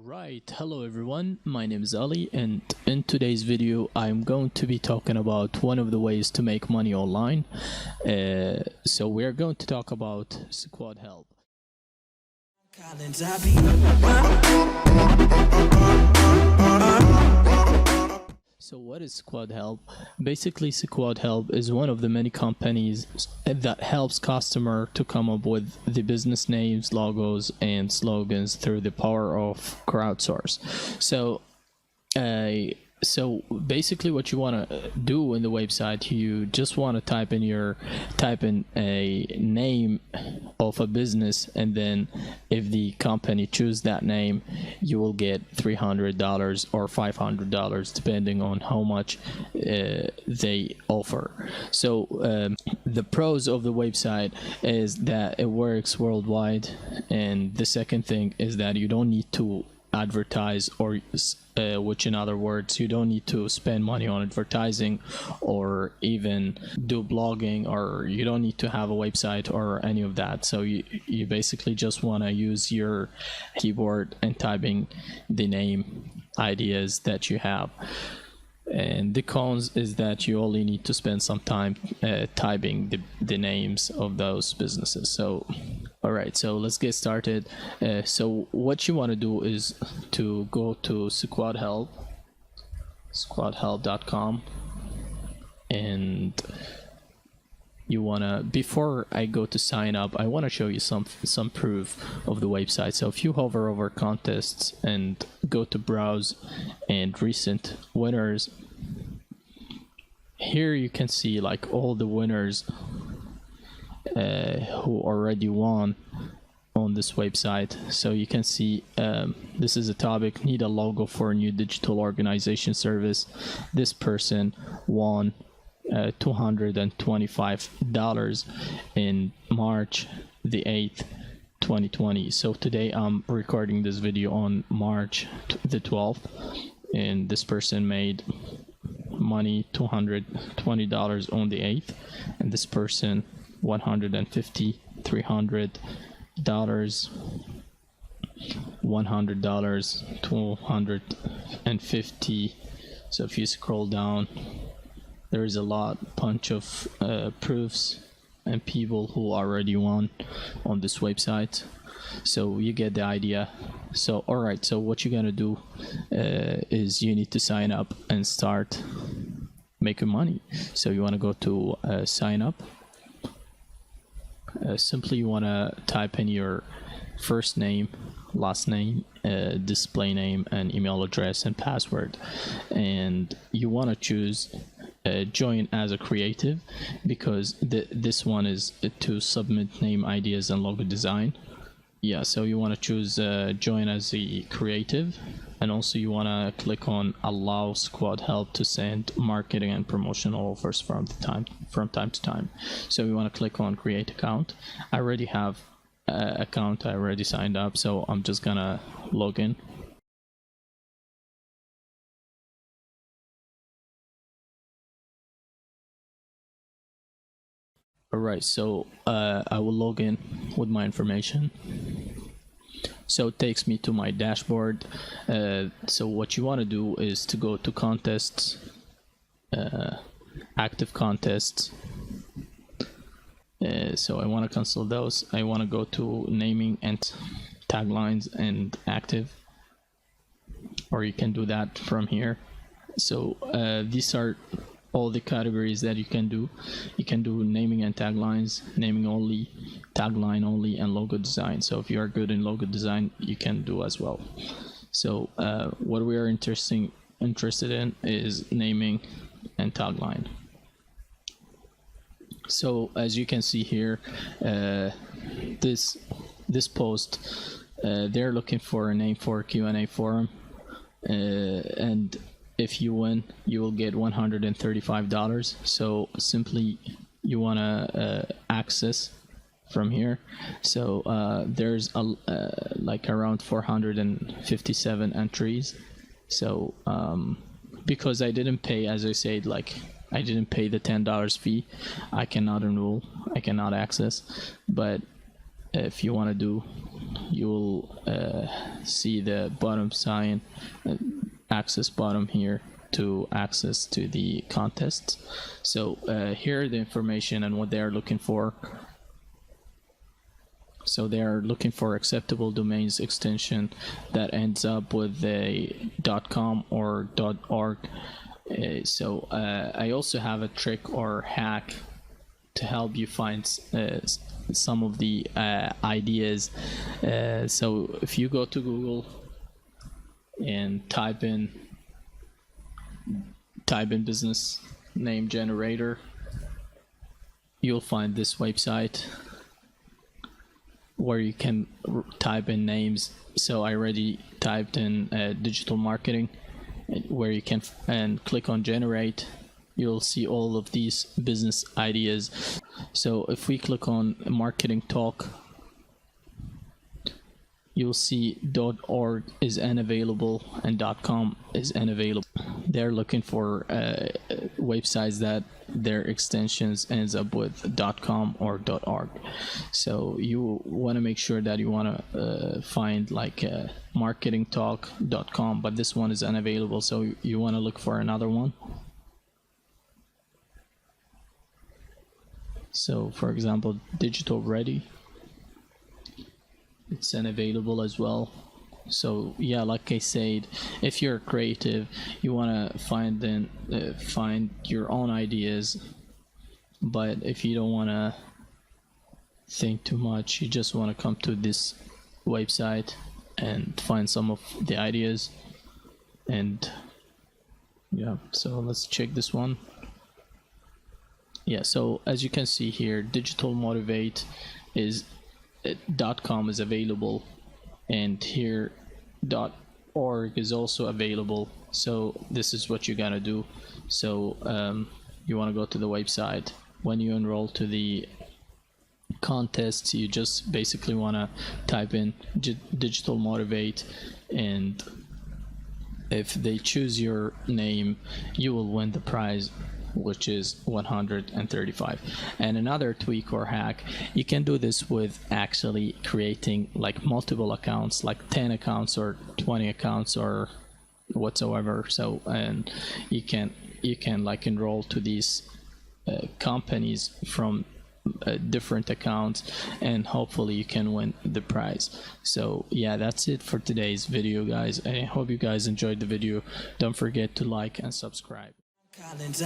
Alright, hello everyone, my name is Ali, and in today's video I'm going to be talking about one of the ways to make money online. So we're going to talk about SquadHelp. So what is SquadHelp? Basically, SquadHelp is one of the many companies that helps customer to come up with the business names, logos, and slogans through the power of crowdsource. So basically what you want to do in the website, you just want to type in a name of a business, and then if the company choose that name, you will get $300 or $500 depending on how much they offer. So the pros of the website is that it works worldwide, and the second thing is that you don't need to advertise, or which in other words, you don't need to spend money on advertising or even do blogging, or you don't need to have a website or any of that. So you basically just want to use your keyboard and typing the name ideas that you have. And the cons is that you only need to spend some time typing the names of those businesses. So alright, so let's get started. So what you want to do is to go to SquadHelp, SquadHelp.com, and you want to, before I go to sign up, I want to show you some proof of the website. So if you hover over contests and go to browse and recent winners, here you can see like all the winners who already won on this website. So you can see this is a topic: need a logo for a new digital organization service. This person won $225 in March the 8th 2020. So today I'm recording this video on March the 12th, and this person made money $220 on the 8th, and this person $150, $300, $100, $250. So if you scroll down, there is a bunch of proofs and people who already won on this website. So you get the idea. So alright, so what you're gonna do is you need to sign up and start making money. So you want to go to sign up. Simply you want to type in your first name, last name, display name, and email address and password, and you want to choose join as a creative, because this one is to submit name ideas and logo design. Yeah, so you want to choose join as a creative, and also you want to click on allow SquadHelp to send marketing and promotional offers from time to time. So you want to click on create account. I already have an account, I already signed up, so I'm just gonna log in. Alright, so I will log in with my information. So it takes me to my dashboard. So what you want to do is to go to contests, active contests. So I want to cancel those. I want to go to naming and taglines and active, or you can do that from here. So these are all the categories that you can do. You can do naming and taglines, naming only, tagline only, and logo design. So if you are good in logo design, you can do as well. So what we are interested in is naming and tagline. So as you can see here, this post, they're looking for a name for a Q&A forum, and if you win, you will get $135. So simply you want to access from here. So there's like around 457 entries. So because I didn't pay, as I said, like I didn't pay the $10 fee, I cannot enroll, I cannot access. But if you want to do, you'll see the bottom sign, access bottom here to access to the contests. So here are the information and what they are looking for. So they are looking for acceptable domains extension that ends up with a .com or .org. So I also have a trick or hack to help you find some of the ideas. So if you go to Google and type in business name generator, you'll find this website where you can type in names. So I already typed in digital marketing, where you can and click on generate. You'll see all of these business ideas. So if we click on marketing talk, you'll see .org is unavailable and .com is unavailable. They're looking for websites that their extensions ends up with .com or .org. So you want to make sure that you want to find like marketingtalk.com, but this one is unavailable, so you want to look for another one. So for example, digital ready, it's unavailable as well. So yeah, like I said, if you're creative, you want to find your own ideas, but if you don't want to think too much, you just want to come to this website and find some of the ideas. And yeah, so let's check this one. Yeah, so as you can see here, digital motivate is .com is available, and here .org is also available. So this is what you gotta do. So you want to go to the website. When you enroll to the contests, you just basically want to type in digital motivate, and if they choose your name, you will win the prize, which is 135. And another tweak or hack, you can do this with actually creating like multiple accounts, like 10 accounts or 20 accounts or whatsoever. So and you can like enroll to these companies from different accounts, and hopefully you can win the prize. So yeah, that's it for today's video, guys. I hope you guys enjoyed the video. Don't forget to like and subscribe. Collins,